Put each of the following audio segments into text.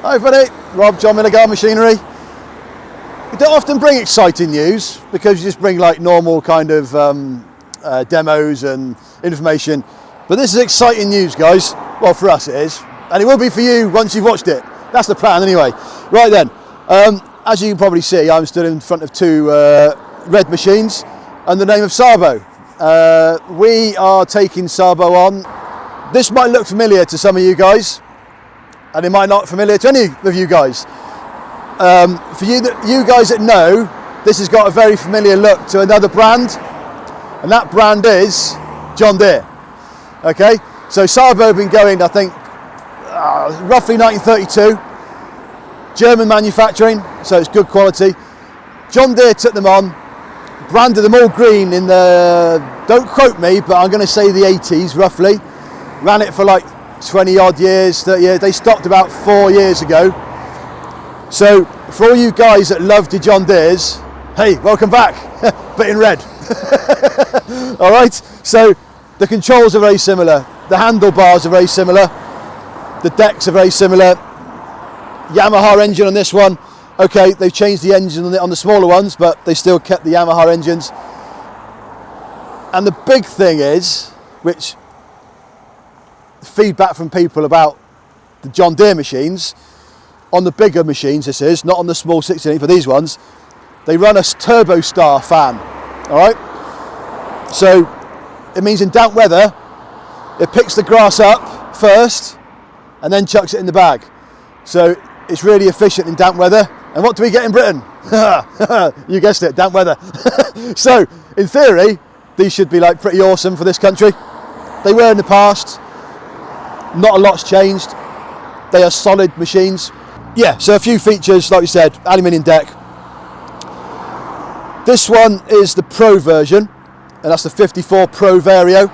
Hi buddy, Rob, John Deere Machinery. We don't often bring exciting news because you just bring like normal kind of demos and information. But this is exciting news, guys. Well, for us it is. And it will be for you once you've watched it. That's the plan anyway. Right then, as you can probably see, I'm stood in front of two red machines under the name of Sabo. We are taking Sabo on. This might look familiar to some of you guys, and it might not be familiar to any of you guys. For you guys that know, this has got a very familiar look to another brand, and that brand is John Deere. Okay, so Sabo have been going, I think, roughly 1932. German manufacturing, so it's good quality. John Deere took them on, branded them all green in the, don't quote me, but I'm going to say the 80s roughly. Ran it for like 20 odd years, 30 years. They stopped about 4 years ago. So for all you guys that loved your John Deeres, hey, welcome back, but in red. All right, so the controls are very similar. The handlebars are very similar. The decks are very similar. Yamaha engine on this one. Okay, they've changed the engine on the smaller ones, but they still kept the Yamaha engines. And the big thing is, which feedback from people about the John Deere machines, on the bigger machines this is, not on the small 16-inch, but these ones, they run a Turbo Star fan, all right? So it means in damp weather, it picks the grass up first and then chucks it in the bag. So it's really efficient in damp weather. And what do we get in Britain? You guessed it, damp weather. So in theory, these should be like pretty awesome for this country. They were in the past. Not a lot's changed. They are solid machines. Yeah, so a few features, like we said, aluminium deck. This one is the Pro version, and that's the 54 Pro Vario.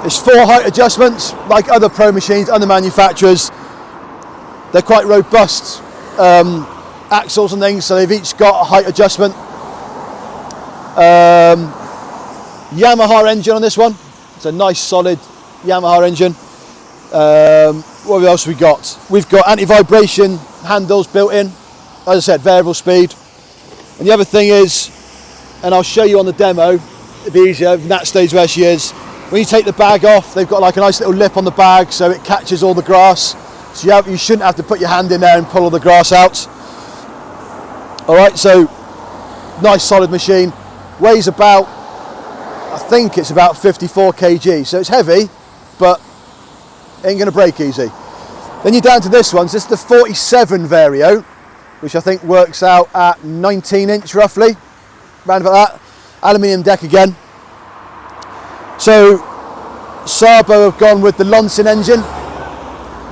It's 4 height adjustments, like other Pro machines, other manufacturers. They're quite robust axles and things, so they've each got a height adjustment. Yamaha engine on this one. It's a nice solid Yamaha engine. What else have we got? We've got anti-vibration handles built in. As I said, variable speed. And the other thing is, and I'll show you on the demo, it'd be easier in that stage where she is. When you take the bag off, they've got like a nice little lip on the bag so it catches all the grass. So you shouldn't have to put your hand in there and pull all the grass out. All right, so nice solid machine. Weighs about, I think it's about 54 kg. So it's heavy, but ain't gonna break easy. Then you're down to this one. So this is the 47 Vario, which I think works out at 19-inch roughly, around about that. Aluminium deck again. So Sabo have gone with the Lonsin engine.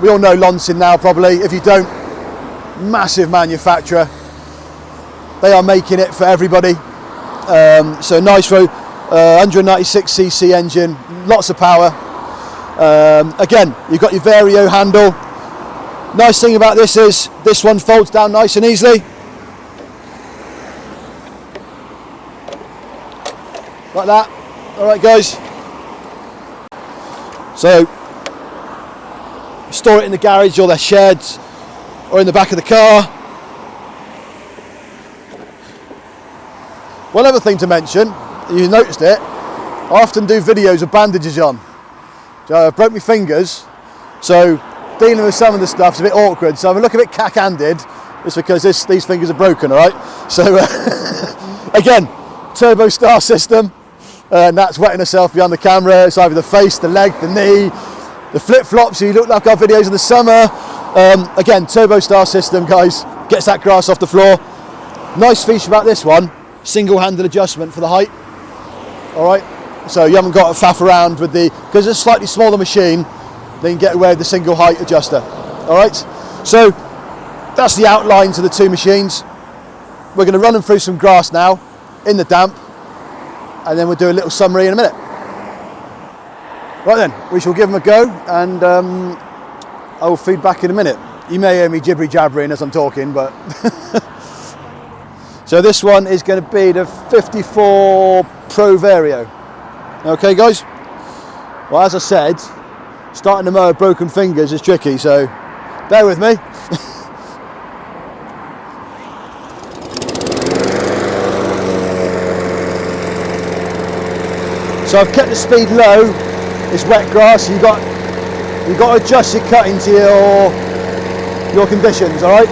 We all know Lonsin now probably. If you don't, massive manufacturer. They are making it for everybody. So nice 196cc engine, lots of power. Again, you've got your Vario handle. Nice thing about this is this one folds down nice and easily. Like that. All right, guys. So store it in the garage or their sheds or in the back of the car. One other thing to mention, you noticed it, I often do videos with bandages on. So I broke my fingers, so dealing with some of the stuff's a bit awkward. So if I look a bit cack-handed, it's because these fingers are broken, all right? So again, Turbo Star system, and that's wetting herself behind the camera. It's either the face, the leg, the knee, the flip-flops, so you look like our videos in the summer. Again, Turbo Star system, guys, gets that grass off the floor. Nice feature about this one, single-handed adjustment for the height. All right, so you haven't got to faff around with because it's a slightly smaller machine, they can get away with the single height adjuster. All right, so that's the outlines of the two machines. We're going to run them through some grass now in the damp, and then we'll do a little summary in a minute. Right then, we shall give them a go, and I will feed back in a minute. You may hear me jibbery jabbering as I'm talking, but so this one is going to be the 54 Pro Vario. Okay, guys. Well, as I said, starting to mow with broken fingers is tricky, so Bear with me. So I've kept the speed low. It's wet grass. You've got to adjust your cutting to your conditions. All right.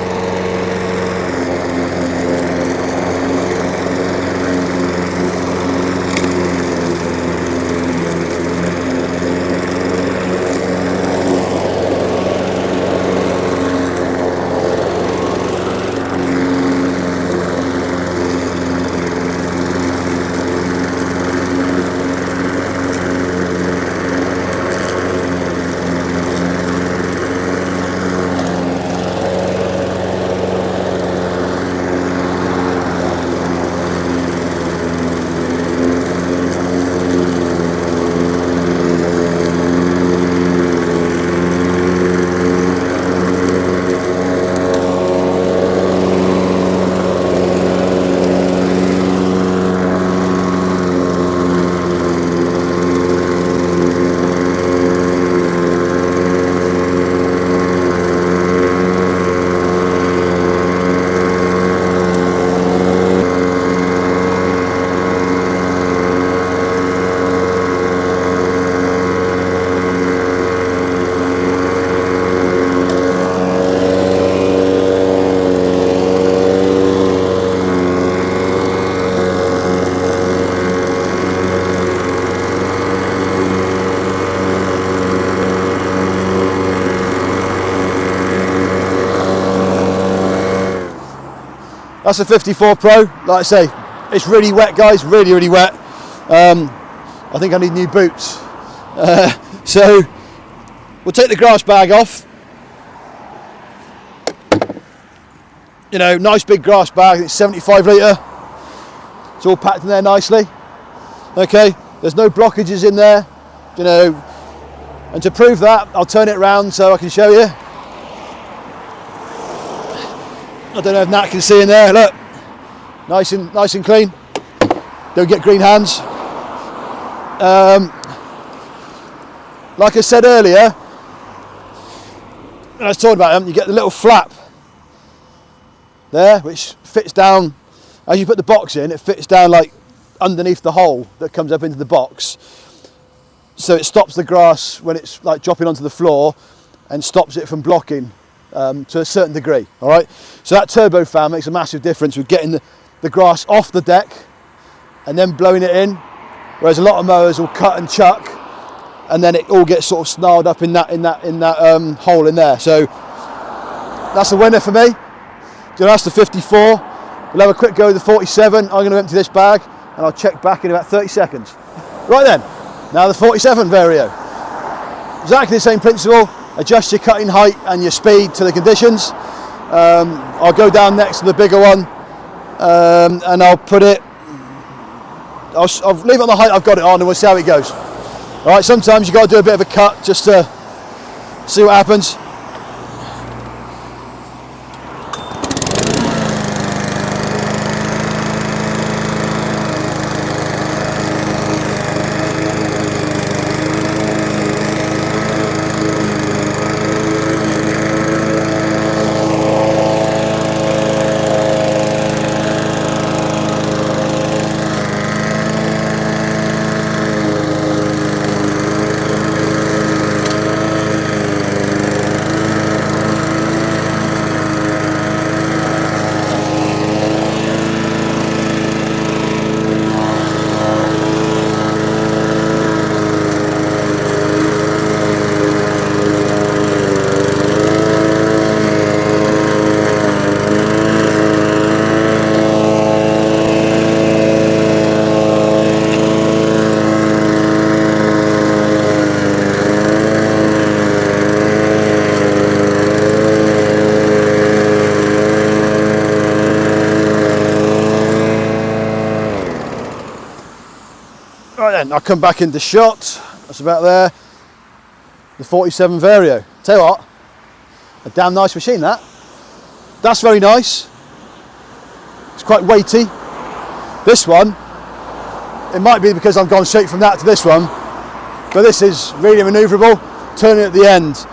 That's a 54 Pro. Like I say, it's really wet, guys. Really, really wet. I think I need new boots. So we'll take the grass bag off. You know, nice big grass bag. It's 75 litre. It's all packed in there nicely. Okay, there's no blockages in there. You know, and to prove that, I'll turn it around so I can show you. I don't know if Nat can see in there. Look, nice and clean. Don't get green hands. Like I said earlier, when I was talking about them, you get the little flap there, which fits down. As you put the box in, it fits down like underneath the hole that comes up into the box. So it stops the grass when it's like dropping onto the floor, and stops it from blocking. To a certain degree, all right? So that turbo fan makes a massive difference with getting the grass off the deck and then blowing it in, whereas a lot of mowers will cut and chuck and then it all gets sort of snarled up in that hole in there. So that's a winner for me. So that's the 54. We'll have a quick go with the 47. I'm going to empty this bag and I'll check back in about 30 seconds. Right then, now the 47 Vario. Exactly the same principle. Adjust your cutting height and your speed to the conditions. I'll go down next to the bigger one and I'll put it, I'll leave it on the height I've got it on and we'll see how it goes. Alright, sometimes you've got to do a bit of a cut just to see what happens. Right then, I'll come back into shot. That's about there. The 47 Vario. Tell you what, a damn nice machine that. That's very nice. It's quite weighty. This one, it might be because I've gone straight from that to this one, but this is really manoeuvrable. Turning at the end.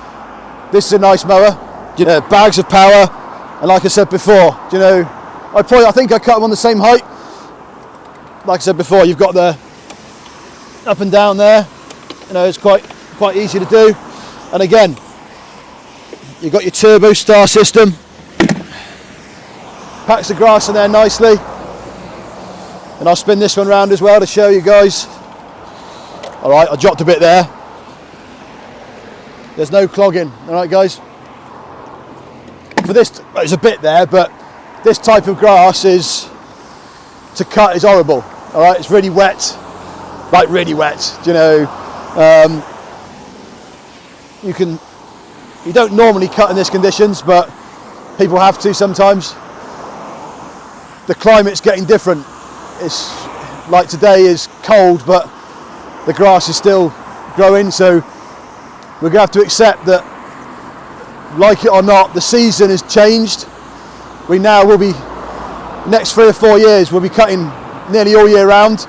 This is a nice mower. You know, bags of power, and like I said before, you know, I think I cut them on the same height. Like I said before, you've got the up and down there. You know, it's quite easy to do. And again, you've got your turbo star system. Packs the grass in there nicely. And I'll spin this one round as well to show you guys. All right, I dropped a bit there. There's no clogging. All right, guys. For this, there's a bit there, but this type of grass to cut is horrible. All right, it's really wet, like really wet. You know, you don't normally cut in these conditions, but people have to sometimes. The climate's getting different. It's like today is cold, but the grass is still growing, so we're gonna have to accept that, like it or not, the season has changed. We now will be, next 3 or 4 years, we'll be cutting nearly all year round.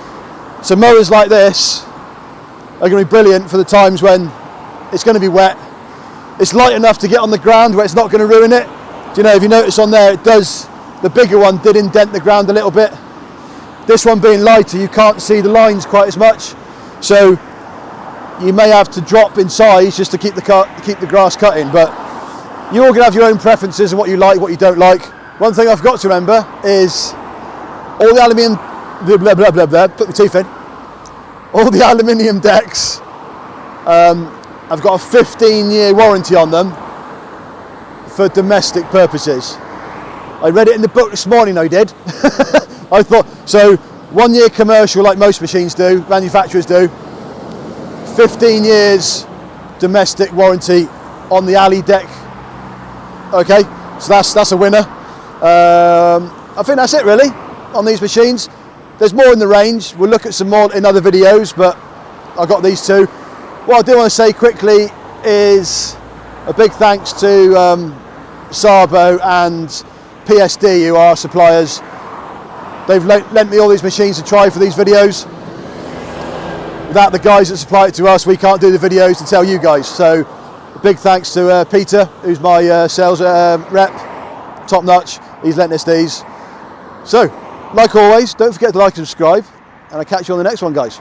So mowers like this are going to be brilliant for the times when it's going to be wet. It's light enough to get on the ground where it's not going to ruin it. Do you know, if you notice on there, it does, the bigger one did indent the ground a little bit. This one being lighter, you can't see the lines quite as much. So you may have to drop in size just to keep the grass cutting, but you're all going to have your own preferences and what you like, what you don't like. One thing I've got to remember is all the aluminium, blah, blah, blah, blah, put my teeth in. All the aluminium decks, I've got a 15-year warranty on them for domestic purposes. I read it in the book this morning, I did. I thought, so 1 year commercial like most machines do, manufacturers do, 15 years domestic warranty on the alley deck. Okay, so that's a winner. I think that's it really on these machines. There's more in the range. We'll look at some more in other videos, but I've got these two. What I do want to say quickly is a big thanks to Sabo and PSD, who are our suppliers. They've lent me all these machines to try for these videos. Without the guys that supply it to us, we can't do the videos to tell you guys. So a big thanks to Peter, who's my sales rep, top notch. He's lent us these. So, like always, don't forget to like and subscribe, and I'll catch you on the next one, guys.